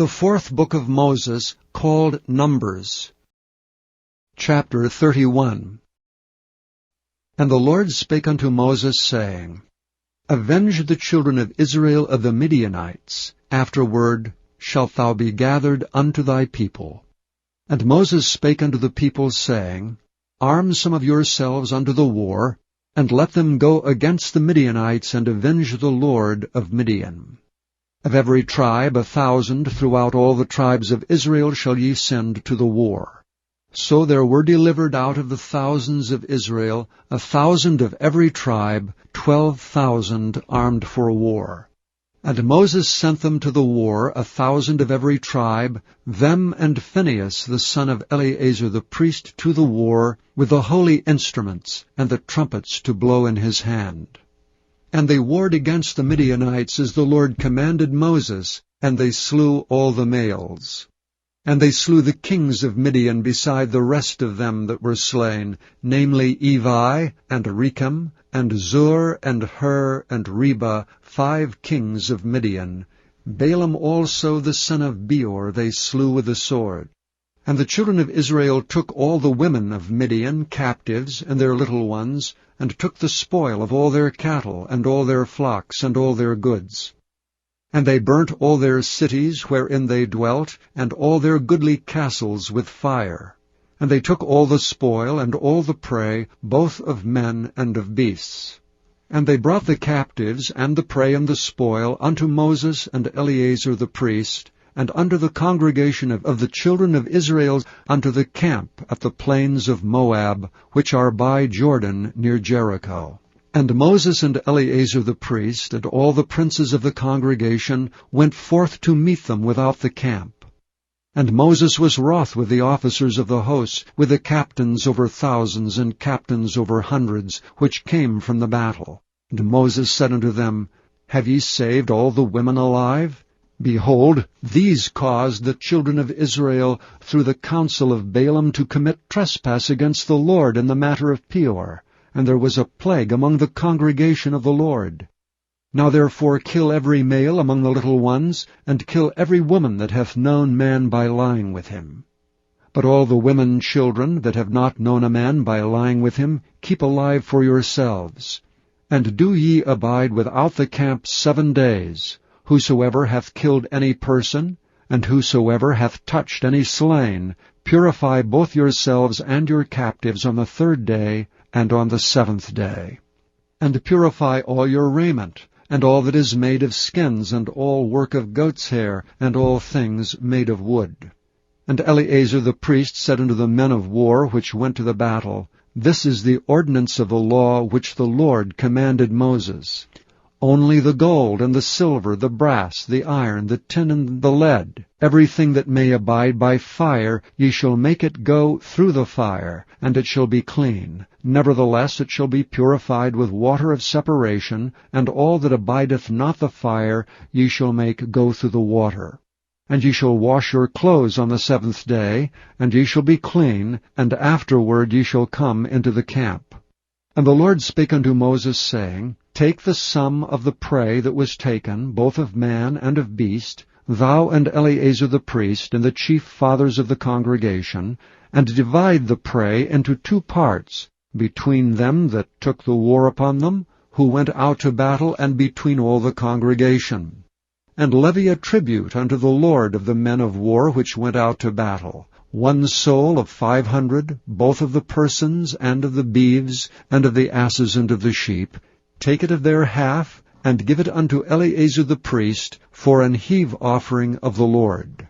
The fourth book of Moses, called Numbers. Chapter 31. And the Lord spake unto Moses, saying, Avenge the children of Israel of the Midianites. Afterward shalt thou be gathered unto thy people. And Moses spake unto the people, saying, Arm some of yourselves unto the war, and let them go against the Midianites, and avenge the Lord of Midian. Of every tribe 1,000 throughout all the tribes of Israel shall ye send to the war. So there were delivered out of the thousands of Israel 1,000 of every tribe, 12,000 armed for war. And Moses sent them to the war, 1,000 of every tribe, them and Phinehas the son of Eleazar the priest to the war, with the holy instruments and the trumpets to blow in his hand. And they warred against the Midianites as the Lord commanded Moses, and they slew all the males. And they slew the kings of Midian beside the rest of them that were slain, namely Evi, and Rechem, and Zur, and Hur, and Reba, 5 kings of Midian. Balaam also the son of Beor they slew with the sword. And the children of Israel took all the women of Midian captives, and their little ones, and took the spoil of all their cattle, and all their flocks, and all their goods. And they burnt all their cities wherein they dwelt, and all their goodly castles with fire. And they took all the spoil, and all the prey, both of men and of beasts. And they brought the captives, and the prey, and the spoil, unto Moses and Eleazar the priest, and unto the congregation of the children of Israel, unto the camp at the plains of Moab, which are by Jordan near Jericho. And Moses and Eleazar the priest, and all the princes of the congregation, went forth to meet them without the camp. And Moses was wroth with the officers of the hosts, with the captains over thousands and captains over hundreds, which came from the battle. And Moses said unto them, Have ye saved all the women alive? Behold, these caused the children of Israel through the counsel of Balaam to commit trespass against the Lord in the matter of Peor, and there was a plague among the congregation of the Lord. Now therefore kill every male among the little ones, and kill every woman that hath known man by lying with him. But all the women children that have not known a man by lying with him, keep alive for yourselves. And do ye abide without the camp 7 days. Whosoever hath killed any person, and whosoever hath touched any slain, purify both yourselves and your captives on the 3rd day, and on the 7th day. And purify all your raiment, and all that is made of skins, and all work of goat's hair, and all things made of wood. And Eleazar the priest said unto the men of war which went to the battle, This is the ordinance of the law which the Lord commanded Moses. Only the gold, and the silver, the brass, the iron, the tin, and the lead, everything that may abide by fire, ye shall make it go through the fire, and it shall be clean. Nevertheless it shall be purified with water of separation, and all that abideth not the fire ye shall make go through the water. And ye shall wash your clothes on the 7th day, and ye shall be clean, and afterward ye shall come into the camp. And the Lord spake unto Moses, saying, Take the sum of the prey that was taken, both of man and of beast, thou and Eleazar the priest, and the chief fathers of the congregation, and divide the prey into 2 parts, between them that took the war upon them, who went out to battle, and between all the congregation. And levy a tribute unto the Lord of the men of war which went out to battle, 1 soul of 500, both of the persons, and of the beeves, and of the asses, and of the sheep. Take it of their half, and give it unto Eleazar the priest, for an heave offering of the Lord.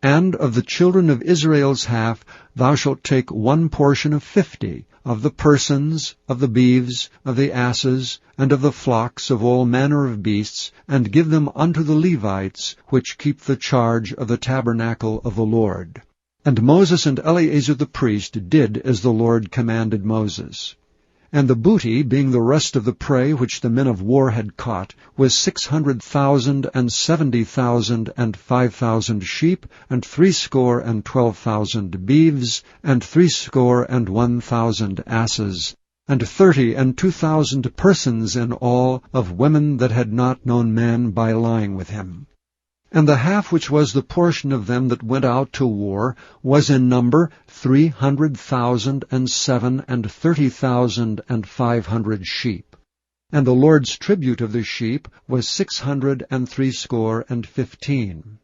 And of the children of Israel's half thou shalt take 1 portion of 50, of the persons, of the beeves, of the asses, and of the flocks of all manner of beasts, and give them unto the Levites, which keep the charge of the tabernacle of the Lord. And Moses and Eleazar the priest did as the Lord commanded Moses. And the booty, being the rest of the prey which the men of war had caught, was 600,000 and 70,000 and 5,000 sheep, and 12,000 beeves, and 1,000 asses, and 30 and 2,000 persons in all, of women that had not known man by lying with him. And the half which was the portion of them that went out to war was in number 300,007 and 30,500 sheep. And the Lord's tribute of the sheep was 615.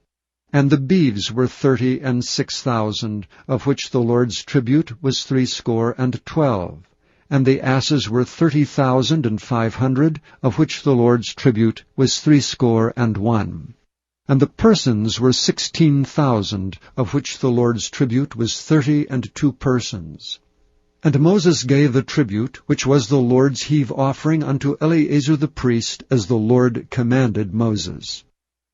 And the beeves were 36,000, of which the Lord's tribute was 12. And the asses were 30,500, of which the Lord's tribute was 61. And the persons were 16,000, of which the Lord's tribute was 32 persons. And Moses gave the tribute, which was the Lord's heave offering, unto Eleazar the priest, as the Lord commanded Moses.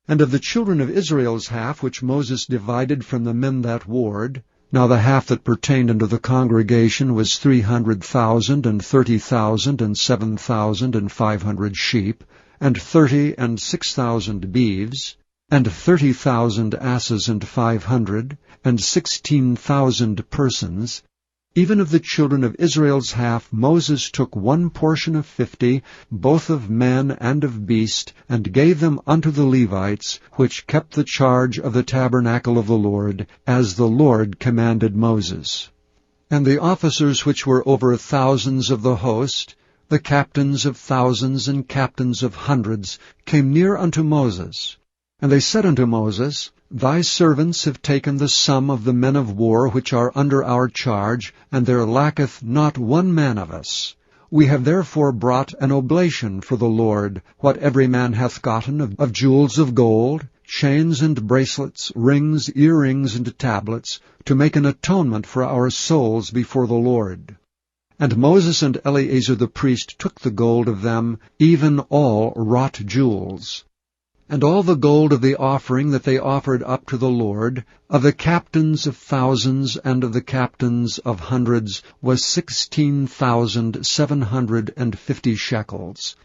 And of the children of Israel's half, which Moses divided from the men that warred, now the half that pertained unto the congregation was 300,000 and 30,000 and 7,500 sheep, and 36,000 beeves, and 30,000 asses and 500, and 16,000 persons. Even of the children of Israel's half Moses took one portion of 50, both of man and of beast, and gave them unto the Levites, which kept the charge of the tabernacle of the Lord, as the Lord commanded Moses. And the officers which were over thousands of the host, the captains of thousands and captains of hundreds, came near unto Moses. And they said unto Moses, Thy servants have taken the sum of the men of war which are under our charge, and there lacketh not one man of us. We have therefore brought an oblation for the Lord, what every man hath gotten of jewels of gold, chains and bracelets, rings, earrings, and tablets, to make an atonement for our souls before the Lord. And Moses and Eleazar the priest took the gold of them, even all wrought jewels. And all the gold of the offering that they offered up to the Lord, of the captains of thousands and of the captains of hundreds, was 16,750 shekels.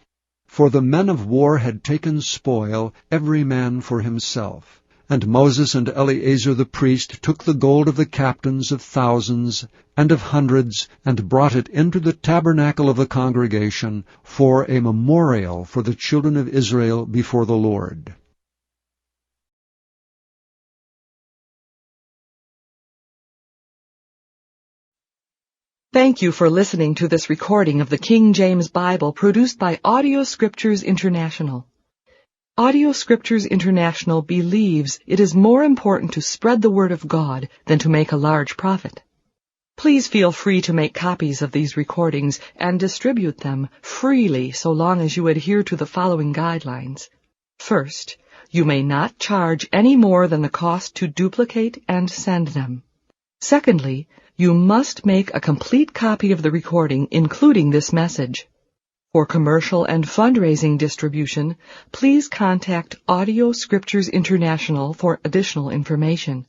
For the men of war had taken spoil, every man for himself. And Moses and Eleazar the priest took the gold of the captains of thousands and of hundreds, and brought it into the tabernacle of the congregation, for a memorial for the children of Israel before the Lord. Thank you for listening to this recording of the King James Bible produced by Audio Scriptures International. Audio Scriptures International believes it is more important to spread the Word of God than to make a large profit. Please feel free to make copies of these recordings and distribute them freely so long as you adhere to the following guidelines. First, you may not charge any more than the cost to duplicate and send them. Secondly, you must make a complete copy of the recording, including this message. For commercial and fundraising distribution, please contact Audio Scriptures International for additional information.